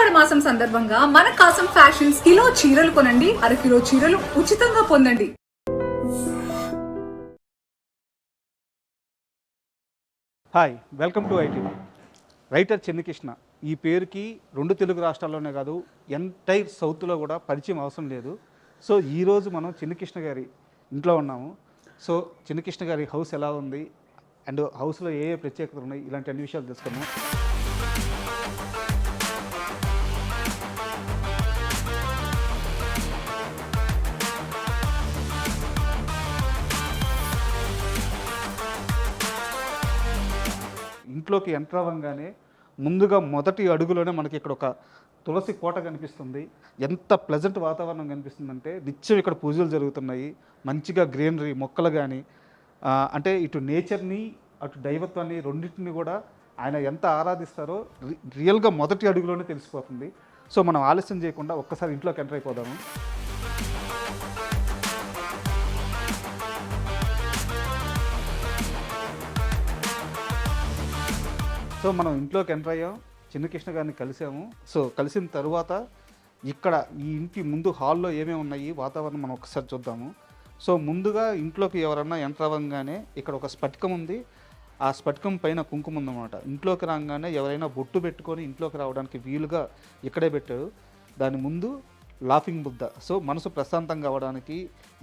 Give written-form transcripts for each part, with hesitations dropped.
ఆషాఢ మాసం సందర్భంగా మన కాసం ఫ్యాషన్స్ కిలో చీరలు కొనండి, అరకిలో చీరలు ఉచితంగా పొందండి. Hi, welcome to IT. Writer Chinna Krishna ఈ పేరుకి రెండు తెలుగు రాష్ట్రాల్లోనే కాదు, ఎంటైర్ సౌత్లో కూడా పరిచయం అవసరం లేదు. సో ఈరోజు మనం చిన్నకృష్ణ గారి ఇంట్లో ఉన్నాము. సో చిన్నకృష్ణ గారి హౌస్ ఎలా ఉంది అండ్ హౌస్లో ఏ ప్రత్యేకతలు ఉన్నాయి, ఇలాంటి అన్ని విషయాలు తెలుసుకున్నాం. ఇంట్లోకి ఎంటర్ అవ్వగానే ముందుగా మొదటి అడుగులోనే మనకి ఇక్కడ ఒక తులసి కోట కనిపిస్తుంది. ఎంత ప్లెజెంట్ వాతావరణం కనిపిస్తుందంటే నిత్యం ఇక్కడ పూజలు జరుగుతున్నాయి. మంచిగా గ్రీనరీ మొక్కలు కానీ అంటే ఇటు నేచర్ని అటు దైవత్వాన్ని రెండింటిని కూడా ఆయన ఎంత ఆరాధిస్తారో రియల్గా మొదటి అడుగులోనే తెలిసిపోతుంది. సో మనం ఆలస్యం చేయకుండా ఒక్కసారి ఇంట్లోకి ఎంటర్ అయిపోదాము. సో మనం ఇంట్లోకి ఎంటర్ అయ్యాం, చిన్నకృష్ణ గారిని కలిసాము. సో కలిసిన తర్వాత ఇక్కడ ఈ ఇంటి ముందు హాల్లో ఏమేమి ఉన్నాయి, వాతావరణం మనం ఒకసారి చూద్దాము. సో ముందుగా ఇంట్లోకి ఎవరన్నా ఎంటర్ అవ్వగానే ఇక్కడ ఒక స్ఫటికం ఉంది. ఆ స్ఫటికం పైన కుంకుమ ఉందన్నమాట. ఇంట్లోకి రాగానే ఎవరైనా బొట్టు పెట్టుకొని ఇంట్లోకి రావడానికి వీలుగా ఇక్కడే పెట్టారు. దాని ముందు లాఫింగ్ బుద్ధ. సో మనసు ప్రశాంతంగా అవ్వడానికి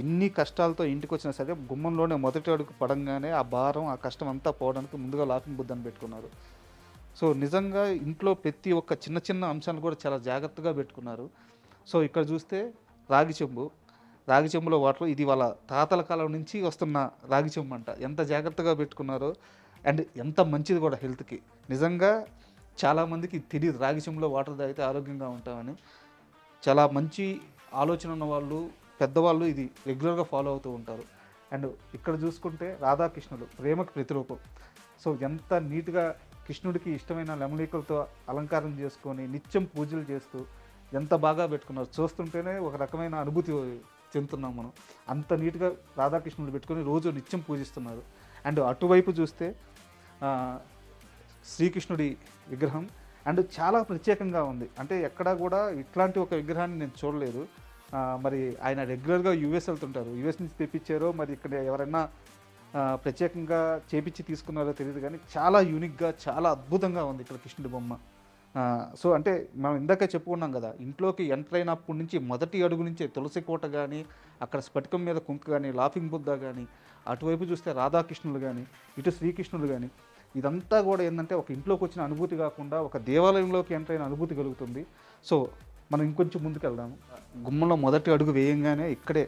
ఎన్ని కష్టాలతో ఇంటికి వచ్చినా సరే గుమ్మంలోనే మొదటి అడుగు పడంగానే ఆ భారం ఆ కష్టం అంతా పోవడానికి ముందుగా లాఫింగ్ బుద్ధని పెట్టుకున్నారు. సో నిజంగా ఇంట్లో ప్రతి ఒక్క చిన్న చిన్న అంశాలు కూడా చాలా జాగ్రత్తగా పెట్టుకున్నారు. సో ఇక్కడ చూస్తే రాగి చెంబులో వాటర్, ఇది వాళ్ళ తాతల కాలం నుంచి వస్తున్న రాగి చెంబు అంట. ఎంత జాగ్రత్తగా పెట్టుకున్నారో అండ్ ఎంత మంచిది కూడా హెల్త్కి. నిజంగా చాలామందికి తెలియదు రాగి చెంబులో వాటర్ తాగితే ఆరోగ్యంగా ఉంటామని. చాలా మంచి ఆలోచన ఉన్న వాళ్ళు, పెద్దవాళ్ళు ఇది రెగ్యులర్గా ఫాలో అవుతూ ఉంటారు. అండ్ ఇక్కడ చూసుకుంటే రాధాకృష్ణులు ప్రేమకు ప్రతిరూపం. సో ఎంత నీట్గా కృష్ణుడికి ఇష్టమైన లెమలీకలతో అలంకారం చేసుకొని నిత్యం పూజలు చేస్తూ ఎంత బాగా పెట్టుకున్నారు. చూస్తుంటేనే ఒక రకమైన అనుభూతి చెందుతున్నాం మనం. అంత నీట్గా రాధాకృష్ణులు పెట్టుకొని రోజు నిత్యం పూజిస్తున్నారు. అండ్ అటువైపు చూస్తే శ్రీకృష్ణుడి విగ్రహం అండ్ చాలా ప్రత్యేకంగా ఉంది. అంటే ఎక్కడా కూడా ఇట్లాంటి ఒక విగ్రహాన్ని నేను చూడలేదు. మరి ఆయన రెగ్యులర్గా యూఎస్ వెళ్తుంటారు, యూఎస్ నుంచి తెప్పించారో మరి ఇక్కడ ఎవరైనా ప్రత్యేకంగా చేపించి తీసుకున్నారో తెలియదు, కానీ చాలా యూనిక్గా చాలా అద్భుతంగా ఉంది ఇక్కడ కృష్ణుడి బొమ్మ. సో అంటే మనం ఇందాక చెప్పుకున్నాం కదా, ఇంట్లోకి ఎంటర్ అయినప్పటి నుంచి మొదటి అడుగు నుంచే తులసి కోట కానీ, అక్కడ స్ఫటికం మీద కుంక కానీ, లాఫింగ్ బుద్ధ కానీ, అటువైపు చూస్తే రాధాకృష్ణులు కానీ, ఇటు శ్రీకృష్ణులు కానీ, ఇదంతా కూడా ఏంటంటే ఒక ఇంట్లోకి వచ్చిన అనుభూతి కాకుండా ఒక దేవాలయంలోకి ఎంటర్ అయిన అనుభూతి కలుగుతుంది. సో మనం ఇంకొంచెం ముందుకు వెళ్దాము. గుమ్మంలో మొదటి అడుగు వేయంగానే ఇక్కడే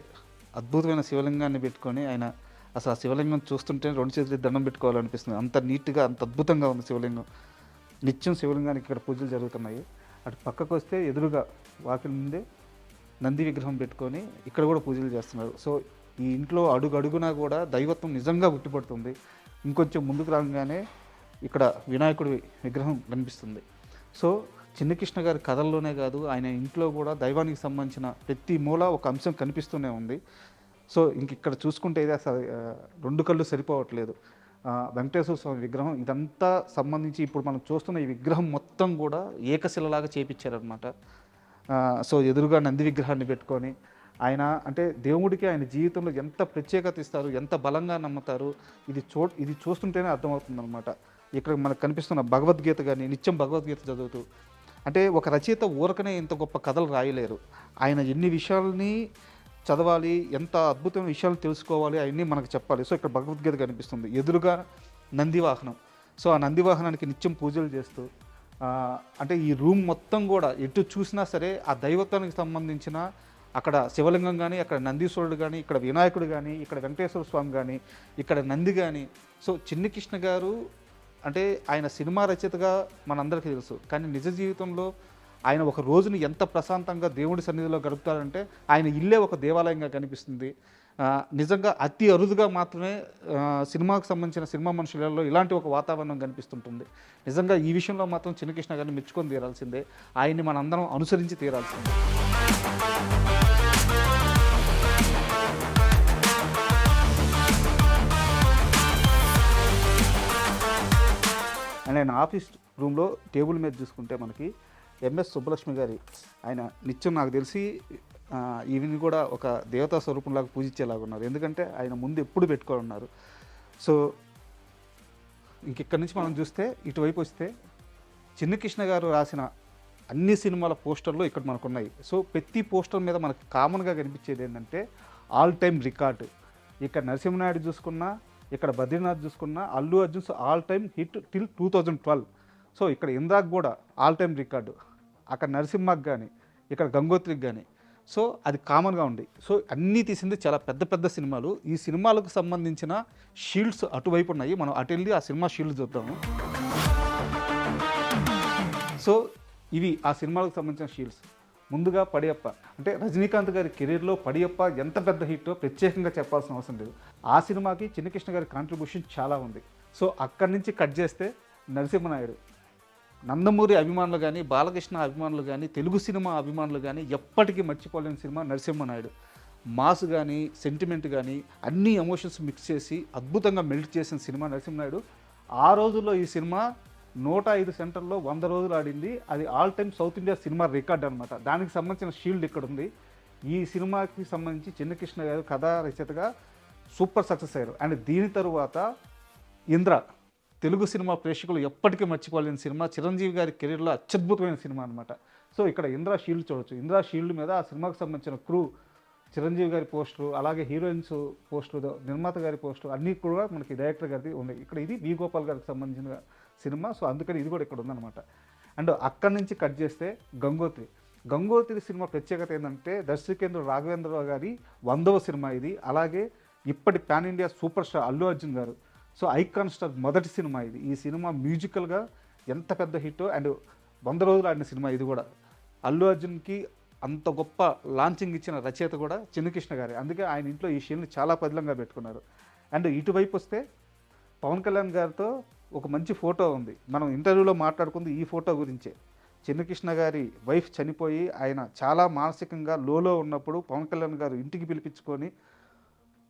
అద్భుతమైన శివలింగాన్ని పెట్టుకొని ఆయన అసలు ఆ శివలింగం చూస్తుంటే రెండు చేతులు దండం పెట్టుకోవాలనిపిస్తుంది. అంత నీట్గా అంత అద్భుతంగా ఉంది శివలింగం. నిత్యం శివలింగానికి ఇక్కడ పూజలు జరుగుతున్నాయి. అటు పక్కకు వస్తే ఎదురుగా వాకిలి ముందే నంది విగ్రహం పెట్టుకొని ఇక్కడ కూడా పూజలు చేస్తున్నారు. సో ఈ ఇంట్లో అడుగునా కూడా దైవత్వం నిజంగా ఉట్టిపడుతుంది. ఇంకొంచెం ముందుకు రాగానే ఇక్కడ వినాయకుడి విగ్రహం కనిపిస్తుంది. సో చిన్నకృష్ణ గారి కథల్లోనే కాదు, ఆయన ఇంట్లో కూడా దైవానికి సంబంధించిన ప్రతి మూల ఒక అంశం కనిపిస్తూనే ఉంది. సో ఇంక ఇక్కడ చూసుకుంటే ఇది అసలు రెండు కళ్ళు సరిపోవట్లేదు. వెంకటేశ్వర స్వామి విగ్రహం ఇదంతా సంబంధించి ఇప్పుడు మనం చూస్తున్న ఈ విగ్రహం మొత్తం కూడా ఏకశిలలాగా చేపించారనమాట. సో ఎదురుగా నంది విగ్రహాన్ని పెట్టుకొని ఆయన అంటే దేవుడికి ఆయన జీవితంలో ఎంత ప్రత్యేకత ఇస్తారు, ఎంత బలంగా నమ్ముతారు, ఇది చూస్తుంటేనే అర్థమవుతుందన్నమాట. ఇక్కడ మనకు కనిపిస్తున్న భగవద్గీత కానీ నిత్యం భగవద్గీత చదువుతూ, అంటే ఒక రచయిత ఊరకనే ఇంత గొప్ప కథలు రాయలేరు. ఆయన ఎన్ని విషయాల్ని చదవాలి, ఎంత అద్భుతమైన విషయాలు తెలుసుకోవాలి, అవన్నీ మనకు చెప్పాలి. సో ఇక్కడ భగవద్గీత కనిపిస్తుంది. ఎదురుగా నందివాహనం. సో ఆ నందివాహనానికి నిత్యం పూజలు చేస్తూ అంటే ఈ రూమ్ మొత్తం కూడా ఎటు చూసినా సరే ఆ దైవత్వానికి సంబంధించిన అక్కడ శివలింగం కానీ, అక్కడ నందీశ్వరుడు కానీ, ఇక్కడ వినాయకుడు కానీ, ఇక్కడ వెంకటేశ్వర స్వామి కానీ, ఇక్కడ నంది కానీ. సో చిన్నకృష్ణ గారు అంటే ఆయన సినిమా రచయితగా మనందరికీ తెలుసు, కానీ నిజ జీవితంలో ఆయన ఒక రోజుని ఎంత ప్రశాంతంగా దేవుడి సన్నిధిలో గడుపుతారంటే ఆయన ఇల్లే ఒక దేవాలయంగా కనిపిస్తుంది. నిజంగా అతి అరుదుగా మాత్రమే సినిమాకు సంబంధించిన సినిమా మనుషులలో ఇలాంటి ఒక వాతావరణం కనిపిస్తుంటుంది. నిజంగా ఈ విషయంలో మాత్రం చిన్నకృష్ణ గారిని మెచ్చుకొని తీరాల్సిందే, ఆయన్ని మనందరం అనుసరించి తీరాల్సిందే. అండ్ ఆయన ఆఫీస్ రూమ్లో టేబుల్ మీద చూసుకుంటే మనకి ఎంఎస్ సుబ్బలక్ష్మి గారి ఆయన నిత్యం నాకు తెలిసి ఈవిని కూడా ఒక దేవతా స్వరూపంలాగా పూజించేలాగా ఉన్నారు. ఎందుకంటే ఆయన ముందు ఎప్పుడు పెట్టుకొని ఉన్నారు. సో ఇక్కడి నుంచి మనం చూస్తే ఇటువైపు వస్తే చిన్ని కృష్ణ గారు రాసిన అన్ని సినిమాల పోస్టర్లు ఇక్కడ మనకు ఉన్నాయి. సో ప్రతి పోస్టర్ మీద మనకు కామన్గా కనిపించేది ఏంటంటే ఆల్ టైమ్ రికార్డు. ఇక్కడ నరసింహనాయుడు చూసుకున్నా, ఇక్కడ బద్రీనాథ్ చూసుకున్నా, Allu Arjun's all time hit till 2012. So ఇక్కడ ఇంద్రాక్ కూడా ఆల్ టైమ్ రికార్డు, అక్కడ నరసింహకి కానీ ఇక్కడ గంగోత్రికి కానీ. సో అది కామన్గా ఉంది. సో అన్నీ తీసింది చాలా పెద్ద పెద్ద సినిమాలు. ఈ సినిమాలకు సంబంధించిన షీల్డ్స్ అటువైపు ఉన్నాయి. మనం అటు వెళ్ళి ఆ సినిమా షీల్డ్ చూద్దాము. సో ఇవి ఆ సినిమాలకు సంబంధించిన షీల్డ్స్. ముందుగా పడియప్ప, అంటే రజనీకాంత్ గారి కెరీర్లో పడియప్ప ఎంత పెద్ద హిట్టో ప్రత్యేకంగా చెప్పాల్సిన అవసరం లేదు. ఆ సినిమాకి చిన్నకృష్ణ గారి కాంట్రిబ్యూషన్ చాలా ఉంది. సో అక్కడి నుంచి కట్ చేస్తే నరసింహనాయుడు, నందమూరి అభిమానులు కానీ, బాలకృష్ణ అభిమానులు కానీ, తెలుగు సినిమా అభిమానులు కానీ ఎప్పటికీ మర్చిపోలేని సినిమా నరసింహనాయుడు. మాస్ కానీ, సెంటిమెంట్ కానీ అన్ని ఎమోషన్స్ మిక్స్ చేసి అద్భుతంగా మెల్ట్ చేసిన సినిమా నరసింహనాయుడు. ఆ రోజుల్లో ఈ సినిమా 105 సెంటర్లో 100 రోజులు ఆడింది. అది all time south India cinema record అనమాట. దానికి సంబంధించిన షీల్డ్ ఇక్కడ ఉంది. ఈ సినిమాకి సంబంధించి చిన్నకృష్ణ గారు కథా రచయితగా సూపర్ సక్సెస్ అయ్యారు. అండ్ దీని తరువాత ఇంద్ర, తెలుగు సినిమా ప్రేక్షకులు ఎప్పటికీ మర్చిపోలేని సినిమా, చిరంజీవి గారి కెరీర్లో అత్యద్భుతమైన సినిమా అనమాట. సో ఇక్కడ ఇంద్ర షీల్డ్ చూడొచ్చు. ఇంద్ర షీల్డ్ మీద ఆ సినిమాకి సంబంధించిన క్రూ, చిరంజీవి గారి పోస్టరు, అలాగే హీరోయిన్స్ పోస్టరు, నిర్మాత గారి పోస్టరు అన్నీ కూడా మనకి డైరెక్టర్ గారిది ఉన్నాయి. ఇక్కడ ఇది వి గోపాల్ గారికి సంబంధించిన సినిమా. సో అందుకని ఇది కూడా ఇక్కడ ఉందన్నమాట. అండ్ అక్కడి నుంచి కట్ చేస్తే గంగోత్రి సినిమా ప్రత్యేకత ఏంటంటే దర్శకేంద్రుడు రాఘవేంద్రరావు గారి 100వ సినిమా ఇది. అలాగే ఇప్పటి pan India super star Allu Arjun గారు, సో ఐకాన్ స్టార్ మొదటి సినిమా ఇది. ఈ సినిమా మ్యూజికల్గా ఎంత పెద్ద హిట్. అండ్ 100 రోజులు ఆడిన సినిమా ఇది కూడా. అల్లు అర్జున్కి అంత గొప్ప లాంచింగ్ ఇచ్చిన రచయిత కూడా చిన్నకృష్ణ గారే. అందుకే ఆయన ఇంట్లో ఈ షీల్ని చాలా పదిలంగా పెట్టుకున్నారు. అండ్ ఇటువైపు వస్తే పవన్ కళ్యాణ్ గారితో ఒక మంచి ఫోటో ఉంది. మనం ఇంటర్వ్యూలో మాట్లాడుకుంది ఈ ఫోటో గురించే. చిన్నకృష్ణ గారి వైఫ్ చనిపోయి ఆయన చాలా మానసికంగా లోలో ఉన్నప్పుడు పవన్ కళ్యాణ్ గారు ఇంటికి పిలిపించుకొని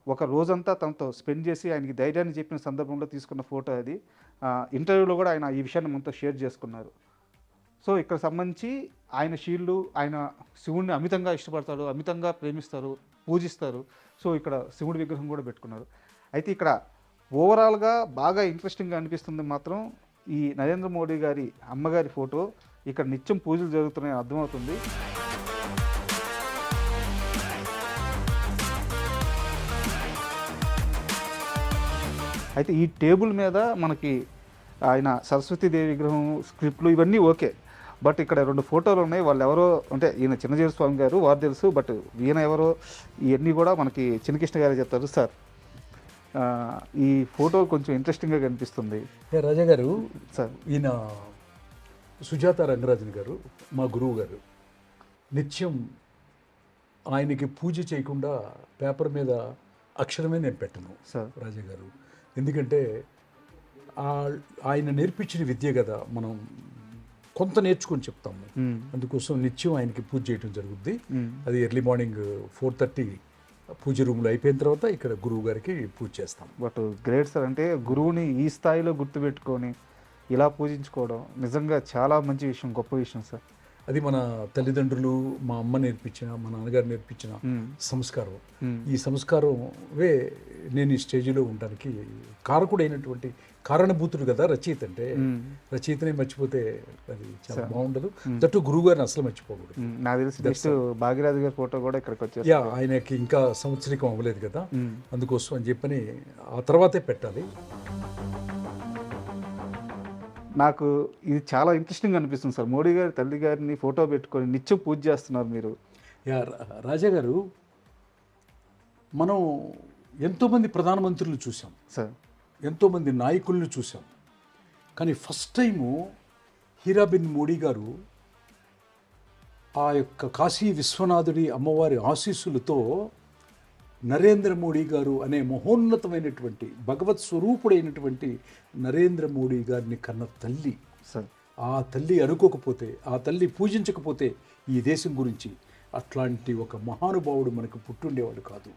ఒక రోజంతా తనతో స్పెండ్ చేసి ఆయనకి ధైర్యాన్ని చెప్పిన సందర్భంలో తీసుకున్న ఫోటో అది. ఇంటర్వ్యూలో కూడా ఆయన ఈ విషయాన్ని మనతో షేర్ చేసుకున్నారు. సో ఇక్కడ సంబంధించి ఆయన షీల్డ్, ఆయన శివుడిని అమితంగా ఇష్టపడతారు, అమితంగా ప్రేమిస్తారు, పూజిస్తారు. సో ఇక్కడ శివుడి విగ్రహం కూడా పెట్టుకున్నారు. అయితే ఇక్కడ ఓవరాల్గా బాగా ఇంట్రెస్టింగ్గా అనిపిస్తుంది మాత్రం ఈ నరేంద్ర మోడీ గారి అమ్మగారి ఫోటో. ఇక్కడ నిత్యం పూజలు జరుగుతున్నాయని అర్థమవుతుంది. అయితే ఈ టేబుల్ మీద మనకి ఆయన సరస్వతీదేవి విగ్రహం, స్క్రిప్ట్లు ఇవన్నీ ఓకే. బట్ ఇక్కడ 2 ఫోటోలు ఉన్నాయి. వాళ్ళు ఎవరో, అంటే ఈయన చిన్నజీవి స్వామి గారు వారు తెలుసు, బట్ ఈయన ఎవరో ఇవన్నీ కూడా మనకి చిన్నకృష్ణ గారు చెప్తారు. సార్ ఈ ఫోటో కొంచెం ఇంట్రెస్టింగ్గా కనిపిస్తుంది. రాజా గారు, సార్ ఈయన సుజాత రంగరాజన్ గారు మా గురువు గారు. నిత్యం ఆయనకి పూజ చేయకుండా పేపర్ మీద అక్షరమే నేను పెట్టను సార్ రాజా గారు. ఎందుకంటే ఆయన నేర్పించిన విద్య కదా మనం కొంత నేర్చుకొని చెప్తాము. అందుకోసం నిత్యం ఆయనకి పూజ చేయడం జరుగుద్ది. అది ఎర్లీ మార్నింగ్ 4:30 పూజ రూమ్లో అయిపోయిన తర్వాత ఇక్కడ గురువు గారికి పూజ చేస్తాం. But great sir. అంటే గురువుని ఈ స్థాయిలో గుర్తుపెట్టుకొని ఇలా పూజించుకోవడం నిజంగా చాలా మంచి విషయం, గొప్ప విషయం సార్. అది మన తల్లిదండ్రులు, మా అమ్మ నేర్పించిన, మా నాన్నగారు నేర్పించిన సంస్కారం. ఈ సంస్కారమే నేను ఈ స్టేజ్లో ఉండడానికి కారకుడైనటువంటి కారణభూతుడు కదా రచయిత. అంటే రచయితనే మర్చిపోతే అది చాలా బాగుండదు. దట్టు గురువు గారిని అసలు మర్చిపోకూడదు. నాకు తెలిసి నెక్స్ట్ భాగ్యరాజు గారి ఫోటో కూడా ఇక్కడికి వచ్చేసి, ఆయనకి ఇంకా సంవత్సరికం అవ్వలేదు కదా, అందుకోసం అని చెప్పని ఆ తర్వాతే పెట్టాలి. నాకు ఇది చాలా ఇంట్రెస్టింగ్ అనిపిస్తుంది సార్. మోడీ గారి తల్లి గారిని ఫోటో పెట్టుకొని నిత్యం పూజ చేస్తున్నారు మీరు. రాజా గారు, మనం ఎంతోమంది ప్రధానమంత్రులు చూసాం సార్, ఎంతోమంది నాయకులను చూసాం. కానీ ఫస్ట్ టైము హీరాబెన్ మోడీ గారు ఆ యొక్క కాశీ విశ్వనాథుడి అమ్మవారి ఆశీస్సులతో నరేంద్ర మోడీ గారు అనే మహోన్నతమైనటువంటి భగవత్ స్వరూపుడైనటువంటి నరేంద్ర మోడీ గారిని కన్న తల్లి. సార్ ఆ తల్లి అనుకోకపోతే, ఆ తల్లి పూజించకపోతే ఈ దేశం గురించి అట్లాంటి ఒక మహానుభావుడు మనకు పుట్టుండేవాడు కాదు.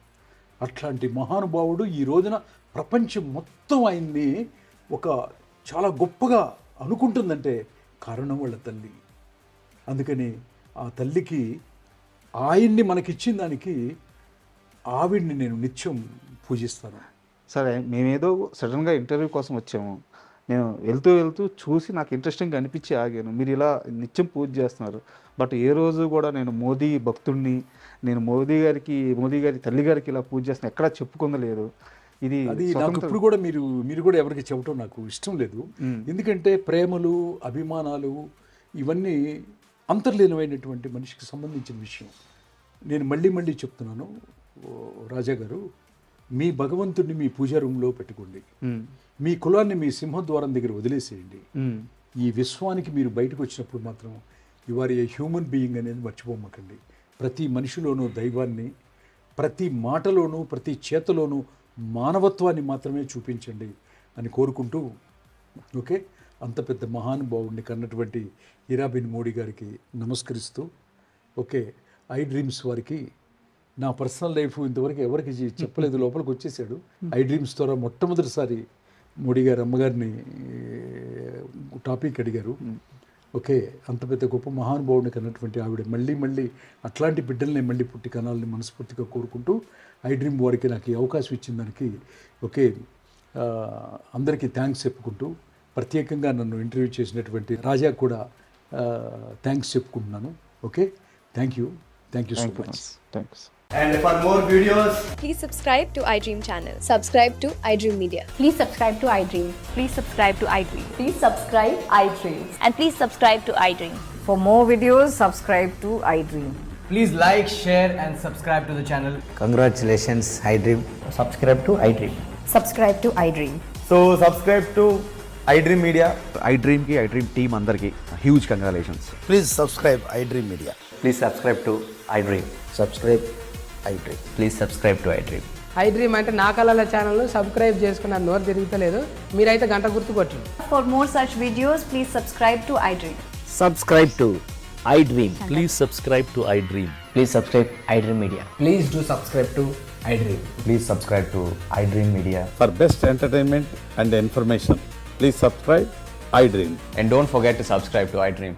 అట్లాంటి మహానుభావుడు ఈ రోజున ప్రపంచం మొత్తం ఆయన్ని ఒక చాలా గొప్పగా అనుకుంటుందంటే కారణం వాళ్ళ తల్లి. అందుకని ఆ తల్లికి ఆయన్ని మనకిచ్చిన దానికి ఆవిడ్ని నేను నిత్యం పూజిస్తాను. సరే, మేమేదో సడన్గా ఇంటర్వ్యూ కోసం వచ్చాము. నేను వెళ్తూ వెళ్తూ చూసి నాకు ఇంట్రెస్టింగ్గా అనిపించి ఆగాను. మీరు ఇలా నిత్యం పూజ చేస్తున్నారు. బట్ ఏ రోజు కూడా నేను మోదీ భక్తుడిని, నేను మోదీ గారి తల్లి గారికి ఇలా పూజ చేస్తున్నా ఎక్కడా చెప్పుకుందలేదు. ఇది అది నాకు ఇప్పుడు కూడా మీరు కూడా ఎవరికి చెప్పడం నాకు ఇష్టం లేదు. ఎందుకంటే ప్రేమలు, అభిమానాలు ఇవన్నీ అంతర్లీనమైనటువంటి మనిషికి సంబంధించిన విషయం. నేను మళ్ళీ చెప్తున్నాను, రాజా గారు, మీ భగవంతుడిని మీ పూజా రూమ్లో పెట్టుకోండి. మీ కులాన్ని మీ సింహద్వారం దగ్గర వదిలేసేయండి. ఈ విశ్వానికి మీరు బయటకు వచ్చినప్పుడు మాత్రం you are a human being అనేది మర్చిపోమ్మకండి. ప్రతి మనిషిలోనూ దైవాన్ని, ప్రతి మాటలోనూ ప్రతి చేతలోనూ మానవత్వాన్ని మాత్రమే చూపించండి అని కోరుకుంటూ, ఓకే, అంత పెద్ద మహానుభావుడిని కన్నటువంటి హీరాబెన్ మోడీ గారికి నమస్కరిస్తూ, ఓకే, ఐ డ్రీమ్స్ వారికి నా పర్సనల్ లైఫ్ ఇంతవరకు ఎవరికి చెప్పలేదు, లోపలికి వచ్చేసాడు. ఐ డ్రీమ్స్ ద్వారా మొట్టమొదటిసారి మోడీ గారు అమ్మగారిని టాపిక్ అడిగారు. ఓకే, అంత పెద్ద గొప్ప మహానుభావుడిని కన్నటువంటి ఆవిడ మళ్ళీ అట్లాంటి బిడ్డల్ని మళ్ళీ పుట్టి కనాలని మనస్ఫూర్తిగా కోరుకుంటూ, ఐ డ్రీమ్ వారికి నాకు ఈ అవకాశం ఇచ్చిన దానికి ఓకే అందరికీ థ్యాంక్స్ చెప్పుకుంటూ, ప్రత్యేకంగా నన్ను ఇంటర్వ్యూ చేసినటువంటి రాజా కూడా థ్యాంక్స్ చెప్పుకుంటున్నాను. Okay, thank you so much. Thanks. And for more videos, Please subscribe to iDream channel. Subscribe to iDream Media. Please subscribe to iDream. Please subscribe to iDream. Please subscribe iDream. And please subscribe to iDream. For more videos, subscribe to iDream. please like, share and subscribe to the channel. Congratulations, iDream. Subscribe to iDream. Subscribe to iDream. So subscribe to iDream Media. iDream की iDream team अंदर की huge congratulations. Please subscribe iDream Media. Please subscribe to iDream. Subscribe iDream. Please subscribe to iDream. iDream అంటే నా కళల channel subscribe చేసుకున్న నోరు తిరుగుతలేదు, మీరైతే గంట గుర్తు కొట్టండి. For more such videos, please subscribe to iDream. Subscribe to iDream. Please subscribe to iDream. Please subscribe iDream Media. Please do subscribe to iDream. Please subscribe to iDream Media. For best entertainment and information, please subscribe iDream. And don't forget to subscribe to iDream.